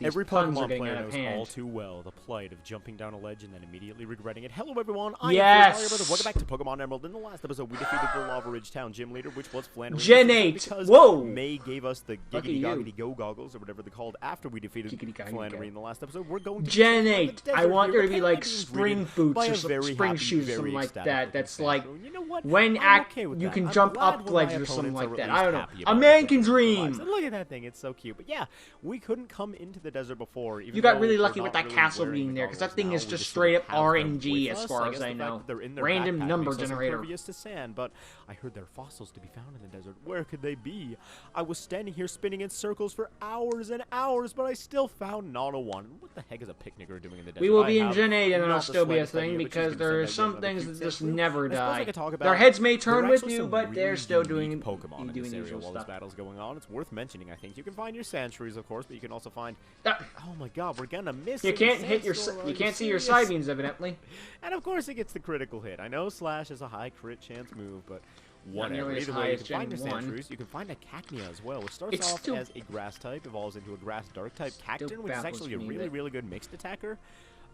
these Every puns are Pokemon getting player out of knows hand. all too well the plight of jumping down a ledge and then immediately regretting it. Hello everyone, I Yes! am Brother. Welcome back to Pokemon Emerald. In the last episode, we defeated the Lava Ridge Town gym leader, which was Flannery. Gen 8! Because Whoa! May gave us the Lucky you. Giggity Go goggles, or whatever they're called, after we defeated Flannery in the last episode. We're going to Gen the 8! desert I want here, there to be like apparently being spring greeted boots by or a some very spring happy, shoes, very something like ecstatic that. looking That's fan. like So, you know what? when I'm okay with you that. can I'm jump glad up when my ledges or something opponents like are that. at I don't least know. happy A about man their can lives. dream! And look at that thing, it's so cute. But yeah, we couldn't come into the desert before. Even You got though really we're lucky not with that really castle wearing being the there, because that goggles thing now. is We just just straight up have them RNG with as us. far I as guess I the fact know. that they're in their Random backpack number makes us generator. impervious to sand, but I heard there are fossils to be found in the desert. Where could they be? I was standing here spinning in circles for hours and hours, but I still found not a one. What the heck is a picnicker doing in the desert? We will be I in have Gen 8 and not it'll the still be a slightest idea, thing but because she's there gonna are send some out another things cute that just sand never fruit. I suppose I die. could talk Their about heads may turn there are with actually you, some but they're really still doing unique Pokemon in doing this area usual while stuff. this battle's going on. It's worth mentioning, I think. You can find your Sandshrews, of course, but you can also find... Uh, Oh my god, we're gonna miss you it. can't hit your Sandstorm, are you can't see your serious? side beams evidently. And of course it gets the critical hit. I know Slash is a high crit chance move, but whatever. nearly as Either high way, you as can find your Gen 1. Sandshrews. You can find a Cacnea as well, which starts It's off still- as a grass type, evolves into a grass dark type Cacturne, which is baffles actually a me really, that- really good mixed attacker.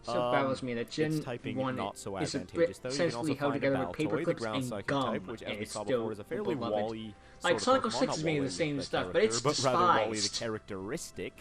So baffles me that Its Gen typing 1 not so is advantageous, though. You can essentially also held find together a with paper Baltoy, the clips ground and psychic gum, type, which, as and we it's saw still before, is a fairly beloved. Wally Like sort of Sonic Pokemon, 06 not is made of the Wally, same the stuff, but character, it's rather Wally the despised. characteristic.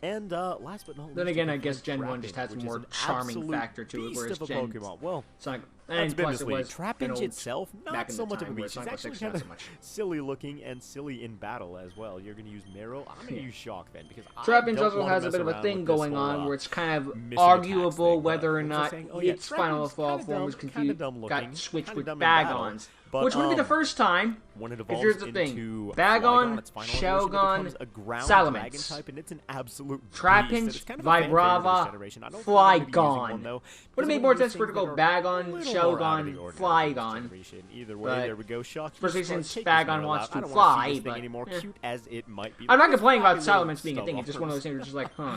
And last but not least, Then you again, can I guess find Gen 1 Trapinch, just has which is more an charming absolute factor to it, beast whereas of a Gen Pokemon. Well, Sonic that's and plus it Bibisly. was an Trapinch old itself, not back in so the much of a time, where beast. It's Sonic actually 06 kind not of so much. silly looking and silly in battle as well. You're going to use Marrow. I'm going to use Shock then, because I Trapinch don't also wanna has a mess bit of a around thing with this going whole, on where it's kind of missing attacks arguable thing, whether or what was I not saying? Oh, yeah, its final Trapinch's fall kinda form was dumb, kinda confused, dumb got looking, switched kinda with dumb in battle, Bagons, but, which wouldn't be the first time. when it Because evolves here's the thing: into Bagon, Flygon, its final evolution, it Shogun, becomes a ground Salamence. dragon type, and it's an absolute beast. Trapinch, And it's kind of a fan favorite of this Vibrava, generation. I don't think I'm gonna be using one, Flygon. though, Would because have made I'm more gonna use sense for it to things go that are Bagon, a little more out of Shogun, the ordinary for this Flygon. generation. Either way, But there we go. Shock. especially you start since taking Bagon Marrow wants out. to I don't wanna see fly, this thing but, anymore, eh. cute as it might be. I'm not Look at complaining about these happy Salamence being a little thing. It's just one of those things where it's just like, huh.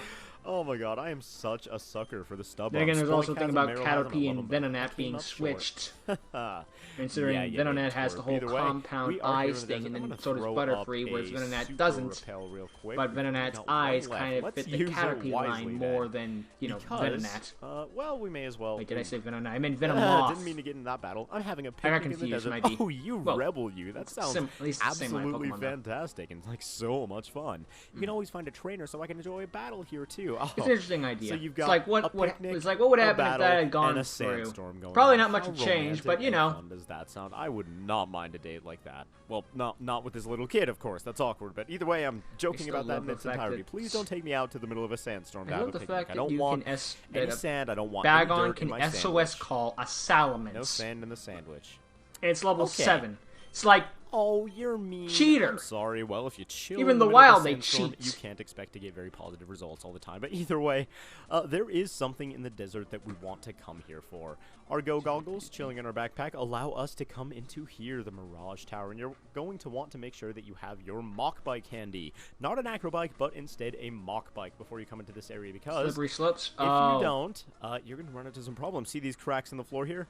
Oh my god, I am such a sucker for the stub. Then again, there's also a thing about Caterpie Caterpie and Venonat being switched. Considering Yeah, Venonat has the whole Either way, compound we are here eyes in the thing, desert. and I'm then gonna so does throw Butterfree, up whereas a Venonat super doesn't. repel real quick. But We Venonat's got one eyes left. kind of Let's fit the use it Caterpie line wisely more then. than, you know, Because, Venonat. well, we may as well. Wait, did I say Venonat? I meant Venomoth. Didn't mean to get in that battle. I'm having a got picnic in the confused, desert. might be. Oh, you Well, rebel, you! That sounds at least the same line of absolutely Pokemon, though. fantastic and like so much fun. You can always find a trainer, so I can enjoy a battle here too. Oh, It's an interesting idea. So you've It's got like a what picnic, it's like what would a happen if battle, that had gone and a through? sandstorm going Probably on. not much How would change, but you romantic know. and fun does that sound? I would not mind a date like that. Well, not with this little kid, of course. That's awkward. But either way, I'm joking still about that love in the its fact entirety. that- Please don't take me out to the middle of a sandstorm to I have love a the picnic. fact I that don't you want can any sand. I don't want any Bagon dirt in can my SOS sandwich. call a Salamence. No sand in the sandwich. And it's level Okay. 7. It's like Oh, you're mean. Cheater. I'm sorry. Well, if you chill Even in the middle of a wild, they sandstorm, cheat. you can't expect to get very positive results all the time. But either way, there is something in the desert that we want to come here for. Our Go Goggles, chilling in our backpack, allow us to come into here, the Mirage Tower, and you're going to want to make sure that you have your Mach Bike handy. Not an acro bike, but instead a Mach Bike before you come into this area, because slippery slopes. if you don't, you're going to run into some problems. See these cracks in the floor here?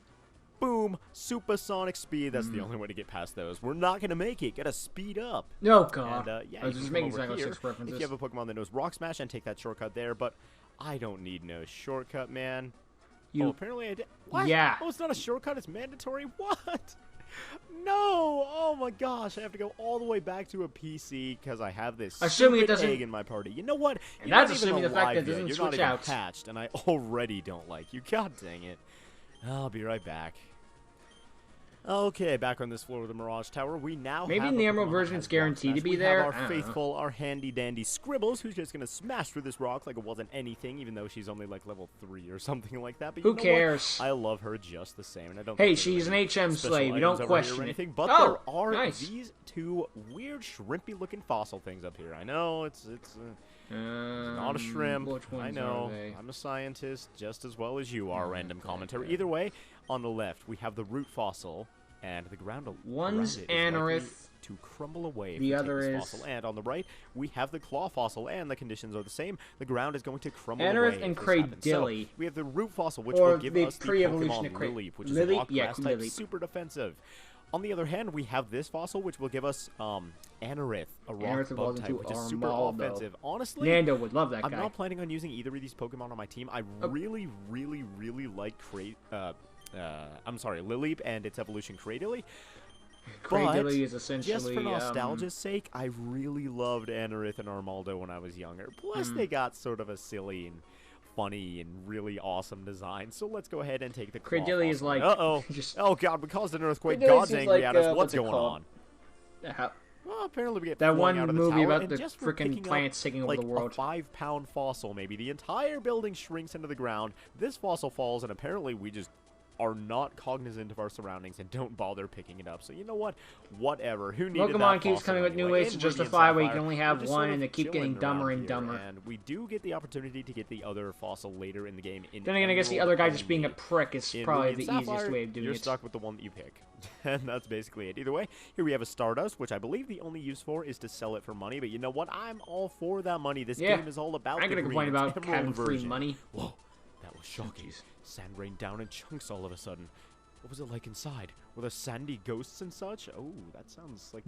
Boom! Supersonic speed. That's the only way to get past those. We're not going to make it. Gotta speed up. Oh god. And, yeah, I was you just can making come over Psycho here 6 references. if you have a Pokemon that knows Rock Smash and take that shortcut there, but I don't need no shortcut, man. Oh, apparently I did. What? Yeah. Oh, it's not a shortcut. It's mandatory. What? No! Oh my gosh! I have to go all the way back to a PC because I have this Assuming it stupid doesn't- egg in my party. You know what? And You're that's not even assuming the fact alive that it yet. doesn't You're not switch even out. hatched, and I already don't like you. God dang it! I'll be right back. Okay, back on this floor of the Mirage Tower, we now Maybe have in the a Emerald Pokemon that version has it's guaranteed Rock to Smash. be We there. have I our don't know. faithful, our handy-dandy Scribbles, who's just gonna smash through this rock like it wasn't anything, even though she's only like level 3 or something like that. But you Who know cares? What? I love her just the same, and I don't. Hey, think there are she's an any HM special slave. You don't items over here or question it. anything, But Oh, there are nice. these two weird shrimpy-looking fossil things up here. I know it's not a shrimp. Which ones I know. are they? I'm a scientist just as well as you are. Random commentary. Either way, on the left we have the root fossil. And the ground One's around it is likely Anorith, to crumble away if the we take other this is- fossil. And on the right, we have the claw fossil, and the conditions are the same. The ground is going to crumble Anorith away and if this happens. So, Cradilly. we have the root fossil, which Or will give the us the pre-evolution Pokemon of Lileep, which Lileep? is a rock Yeah, grass type, Lileep. super defensive. On the other hand, we have this fossil, which will give us Anorith, a rock Anorith bug evolves type, into which is super Armaldo. offensive. Honestly, Nando would love that I'm guy. not planning on using either of these Pokemon on my team. I really, really, really like Lileep and its evolution Cradily. Cradily is essentially Just for nostalgia's sake, I really loved Anorith and Armaldo when I was younger. Plus, they got sort of a silly and funny and really awesome design. So let's go ahead and take the claw Cradily is fossil. like just Oh god, we caused an earthquake. Cradily God's seems angry like, at us. What's what's it going called? on? Well, apparently we get That flung one out of the movie tower, about and the just for frickin' picking up, plants taking over like, the world. a 5-pound fossil, maybe. The entire building shrinks into the ground. This fossil falls, and apparently we just are not cognizant of our surroundings and don't bother picking it up. So you know what? Whatever. Who needed that Pokemon keeps fossil coming with new anyway? ways to In Radiant justify why you Sapphire, can only we're have just one sort of and they keep getting chilling dumber around and here, dumber. And we do get the opportunity to get the other fossil later in the game. Then again, I guess the other guy just being a prick is In probably Radiant the easiest Sapphire, way of doing you're it. stuck with the one that you pick. And that's basically it. Either way, here we have a Stardust, which I believe the only use for is to sell it for money. But you know what? I'm all for that money. This game is all about I'm the gonna complain green about emerald having free version. money. Whoa, that was shocking. Sand rained down in chunks all of a sudden. What was it like inside? Were there sandy ghosts and such? Oh, that sounds like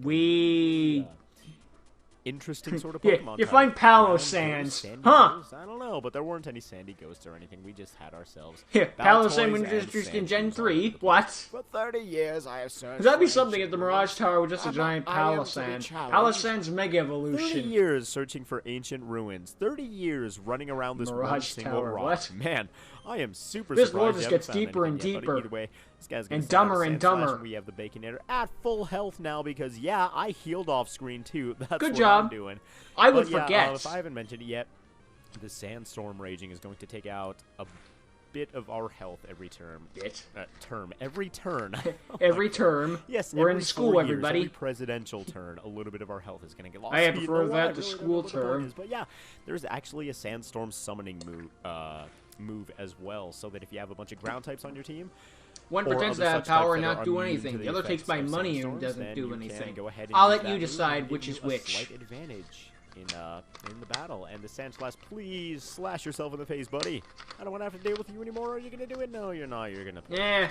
interesting sort of Pokemon. You type. find Palo Ground Sands. ghosts, sandy Huh. ghosts? I don't know, but there weren't any sandy ghosts or anything. We just had ourselves. Yeah, Palo Baltoys Sand was and introduced in Gen Sandshrews all 3. over the place. What? For 30 years, I have searched. That'd be for something if ancient the Mirage Tower was just a giant Palo to be Sand. challenged. Palo Sand's Mega 30 Evolution. years searching for ancient ruins. 30 years running around this one Mirage single Tower, rock. what? Man, I am super This surprised world you just haven't gets found deeper and anything yet, but deeper. either way, this guy's gonna And send out dumber and Sand Slash, dumber. and we have the Baconator at full health now because, yeah, I healed off screen too. That's Good what job. I'm doing. I would But yeah, forget. if I haven't mentioned it yet, the Sandstorm Raging is going to take out a bit of our health every term. Every turn. Every term. Yes, We're every in school, 4 years, everybody. every presidential turn, a little bit of our health is going to get lost. I You prefer know what? that I to really don't know school what the point term. is, but yeah, there's actually a Sandstorm summoning move as well, so that if you have a bunch of ground types on your team, One or pretends to other have such types power and that not are do immune to anything. the The other takes effects my of money and sandstorms, doesn't then do you can anything. go ahead and I'll use let that you move decide and which give is you a which. slight advantage in the battle. And the Sandslash, please slash yourself in the face, buddy. I don't want to have to deal with you anymore. Are you gonna do it? No, you're not. You're gonna. Yeah.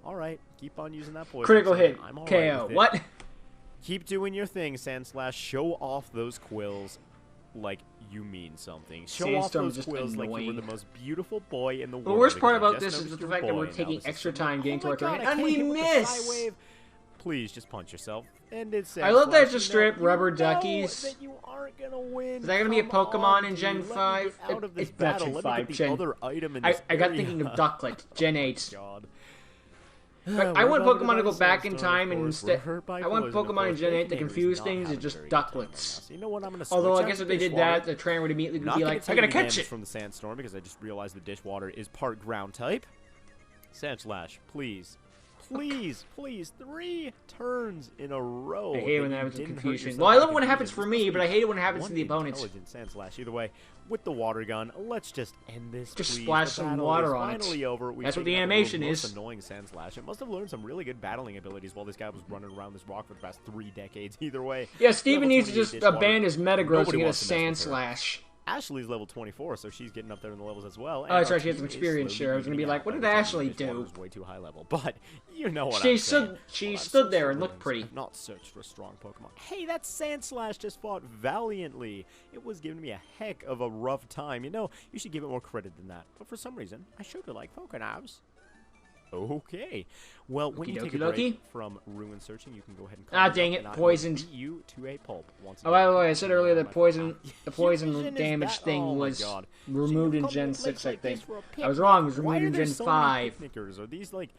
All right. Keep on using that poison. Critical Sand. hit. I'm all right KO. with it. What? Keep doing your thing, Sandslash. Show off those quills like you mean something. Show off Sandstorm's those just quills like you were annoying. the most beautiful boy in the world. The worst part because I about just this is noticed the you're a fact that boy, we're and now taking this is extra something- time getting to Oh our my God, turn, I and can't we hit with the miss! Psy Wave. Please just punch yourself. And it's I love that it's Sandslash. just You straight up know rubber that duckies. you aren't gonna win. Is that gonna be a Come Pokemon on, in Gen dude. Let me 5? get out of this It's not battle. Gen Let 5, me get the Gen- other item in I this got area. thinking of Ducklet, Gen 8. God. But I want We're Pokemon to go about back in Sandstorm, time of and course. instead. We're hurt by I want poison, of Pokemon in course. Gen 8 to Baconator is confuse not things having and just a very good time right now. Ducklets. So you know what? I'm gonna Although switch I out guess to if they did Dishwater. that, the trainer would immediately Not be gonna like, take I gotta any catch damage it! from the Sandstorm because I just realized the Dishwater is part ground type. Sandslash, please. Please, 3 turns in a row. I hate when that that you happens in didn't hurt confusion. yourself Well, I by love when it happens confusion. for me, This but I must hate it be when it happens to one the opponents. intelligent Sandslash. Either way, with the water gun, let's just end this. Just please. splash The some battle water is on it. finally over. We've That's what taken the out animation most is. Annoying Sandslash. It must have learned some really good battling abilities while this guy was running around this rock for the past 3 decades. Either way. Yeah, Steven level needs to 28 just Dishwater. abandon his Metagross Nobody and get a wants to mess Sand with her. Slash. Ashley's level 24, so she's getting up there in the levels as well. Oh, that's right, she has some experience, sure. I was gonna be like, what did Ashley do? Way too high level, but you know what She I'm stood- saying. she Well, I've stood searched there for and looked ruins. pretty. I've not searched for a strong Pokemon. Hey, that Sandslash just fought valiantly. It was giving me a heck of a rough time. You know, you should give it more credit than that. But for some reason, I showed it like Pokénavs. Okay. Well, when you take a Okie dokie. break from ruin searching, you can go ahead and Ah, call dang me it, up, and I will poisoned. beat you to a pulp once Oh, by the again. way, I said earlier that poison, the Fusion poison is damage that- thing oh my was God. removed So you in come Gen to a place 6, I like this think. for a I was picnic. wrong, it was Why removed are in there Gen so 5. many picnickers? Are these like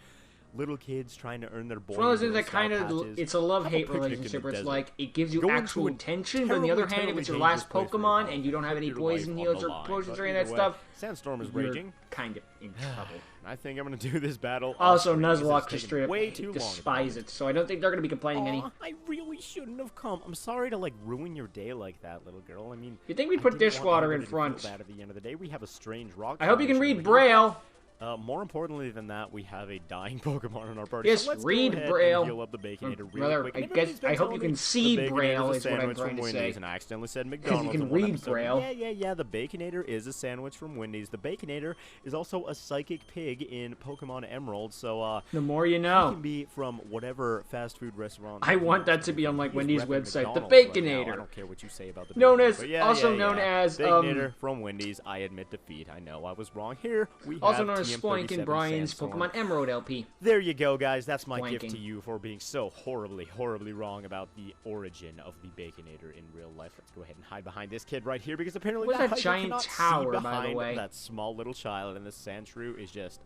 little kids trying to earn their boy? It's one of those things Girl that kind Scout of, patches? it's a Have a love-hate picnic in the relationship where it's desert. like, it gives you Go actual into a attention, but on the other terribly, hand, if it's your terribly last dangerous place for your Pokemon health. and you don't have any Put your life poison on heals the or line. potions But or any of that either way, stuff, Sandstorm is you're raging. kind of in trouble. I think I'm gonna do this battle. Also, off-screen because Nuzlocke it's just taking straight up way too long at the despise moment. it, so I don't think they're going to be complaining any. Aw, I really shouldn't have come. I'm sorry to like ruin your day like that, little girl. I mean, You think we I put didn't want Dishwater in anybody to feel front? bad at the end of the day. We have a strange rock. I hope you can formation read over here. Braille. More importantly than that, we have a dying Pokemon in our party. Yes, so let's read go ahead Braille. and heal up the Baconator really Rather, quick. I And guess everybody's been I hope telling you me can see the Baconator's Braille a is what I'm sandwich trying from to Wendy's, say. and I accidentally said McDonald's can in one read episode. Braille. Yeah. The Baconator is a sandwich from Wendy's. The Baconator is also a psychic pig in Pokemon Emerald. So The more you he know. can be from whatever fast food restaurant. I want that to be on like He's Wendy's repping website. The McDonald's right now. Baconator. I don't care what you say about the Known Baconator, as- but yeah, also yeah, known yeah. as, Baconator from Wendy's. I admit defeat. I know I was wrong. Here we Also have known as Spoink in TM37 Brian's Sandstorm. Pokemon Emerald LP. There you go, guys. That's my gift Blanking. to you for being so horribly wrong about the origin of the Baconator in real life. Let's go ahead and hide behind this kid right here because apparently What's that hiker giant cannot see tower, by the behind way? that small little child, and this Sandshrew is just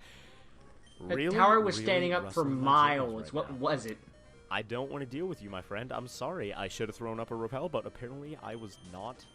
The really, tower was really standing up for rustling my chickens miles. right What now. was it? I don't want to deal with you, my friend. I'm sorry. I should have thrown up a repel, but apparently I was not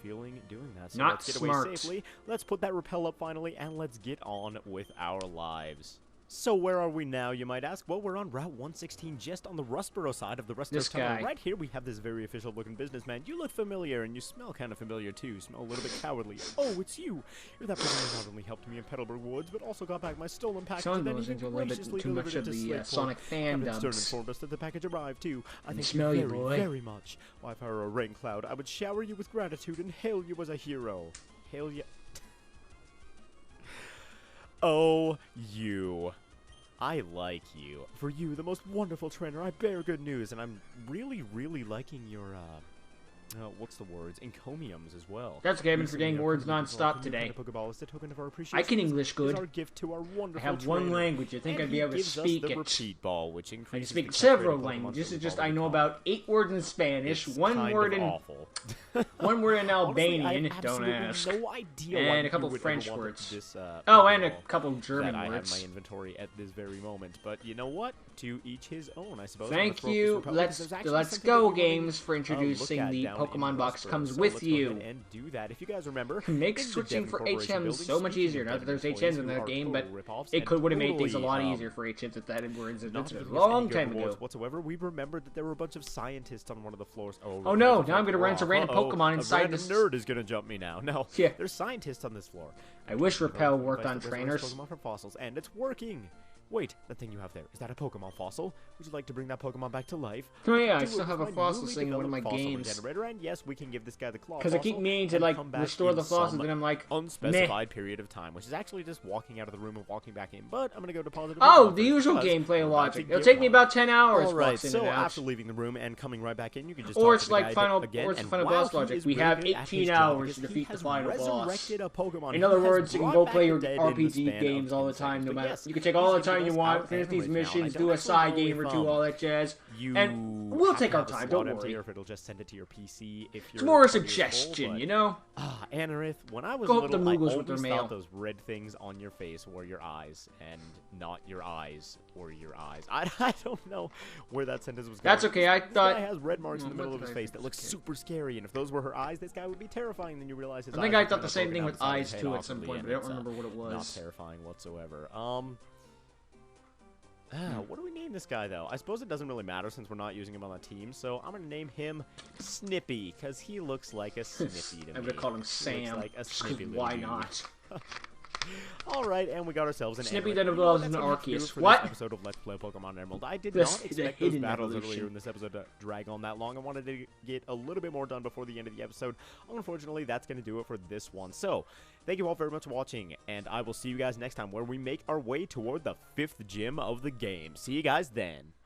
feeling doing that. So Not let's get smart. away safely. Let's put that repel up finally, and let's get on with our lives. So where are we now, you might ask? Well, we're on Route 116, just on the Rustboro side of the Rustboro This Tunnel. guy. Right here, we have this very official-looking businessman. You look familiar, and you smell kind of familiar, too. You smell a little bit cowardly. Oh, it's you. You're that person who not only helped me in Petalburg Woods, but also got back my stolen package, Someone and then goes even into a little bit graciously too much delivered of it to the Slateport. Sonic fan Captain Stern dubs. informed us that the package arrived, too. I thank smell you you, very, boy. very much. Why, if I were a rain cloud, I would shower you with gratitude and hail you as a hero. Hail you. Oh, you. I like you. For you, the most wonderful trainer, I bear good news, and I'm really liking your, what's the words? Encomiums as well. That's okay, I've been Recently, forgetting our words company non-stop developed a new today. kind of Pokeball as a token of our I appreciation. can English This good. is our gift to our I wonderful have one trainer. language. You think And I'd be he able to gives us speak the it? repeat ball, which I can increases speak the catch several rate of Pokemon languages. for It's the just ball I we know call. about 8 words in Spanish, It's one kind word of in awful. one word in Honestly, Albanian. I have Don't absolutely ask. no idea And why a couple you would French ever want words. This, Oh, and a Pokeball couple German that I have in words. my inventory at this very moment. But you know what? To each his own, I suppose. I'm Thank gonna throw up this you. repel Let's because there's actually Let's something Go that you wanna, Games for look introducing at the down in Pokemon box Rustboro. comes So with let's go ahead you. and do that. If you guys remember, Makes in the switching Devon for Corporation HMs building, so much speaking easier. of Not that Devon there's employees HMs in who that are game, total but rip-offs it and would have made things a totally, lot easier for HMs if that had words in not it. A giving us long any good time rewards ago. whatsoever. We remembered that there were a bunch of scientists on one of the floors. Oh no, now I'm gonna run into random Pokemon inside a random this. nerd is gonna jump me now. No, Yeah. there's scientists on this floor. I wish Repel worked Device on that resurrects trainers. Pokemon from fossils, and it's working. Wait, that thing you have there, is that a Pokemon fossil? Would you like to bring that Pokemon back to life? Oh yeah, I Do still it have with a my fossil newly thing in one of my developed fossil games. regenerator, and yes, we can give this guy the claw Because I keep fossil meaning to and like come back restore in the fossils, some and I'm like, meh. unspecified period of time, which is actually just walking out of the room and walking back in. But I'm gonna go deposit. a Oh, repel the first usual because gameplay we're about to logic. It'll get take me one. about 10 hours. All right, boxing so it out. after leaving the room and coming right back in, you can just Or talk it's to the like guy final- again, or it's and final wow, boss he logic. is We really have good at 18 his job hours because to he defeat the has final boss. resurrected a Pokemon. In He other has words, you can brought go back play the your dead in the RPG span games of all the 10 time, no seconds. But matter. yes, You can take all the he's time giving you us want, out finish these anyways now, and I missions, don't do a actually side know game or if, two, all that jazz. You And we'll have take to our have a time, SWAT don't empty, worry. or if it'll just send it to your PC if It's your more a party is full, suggestion, but- you know? Anorith, when I was Go up to little, I Moogles with their always mail. thought those red things on your face were your eyes, and not your eyes or your eyes. I don't know where that sentence was going. That's okay, I This thought- guy has red marks in the Hmm, middle what of his did I face think that looks was super scary, and if those were her eyes, this guy would be terrifying. Then you realize his I think eyes I are thought kinda the same broken thing out with the side of eyes his head too at off some in the point, end. but I don't It's, remember what it Not was. terrifying whatsoever. What do we name this guy, though? I suppose it doesn't really matter since we're not using him on the team, so I'm going to name him Snippy, because he looks like a Snippy to me. I would have called him He looks Sam. like a just 'cause Snippy little why dude. not? Alright, and we got ourselves an Snippy Anorith. then You know evolves what? into That's gonna have to do Arceus. it for What? this episode of Let's Play Pokemon Emerald. I did This not is a expect those hidden battles evolution. earlier in this episode to drag on that long. I wanted to get a little bit more done before the end of the episode. Unfortunately, that's going to do it for this one. So, thank you all very much for watching, and I will see you guys next time where we make our way toward the 5th gym of the game. See you guys then.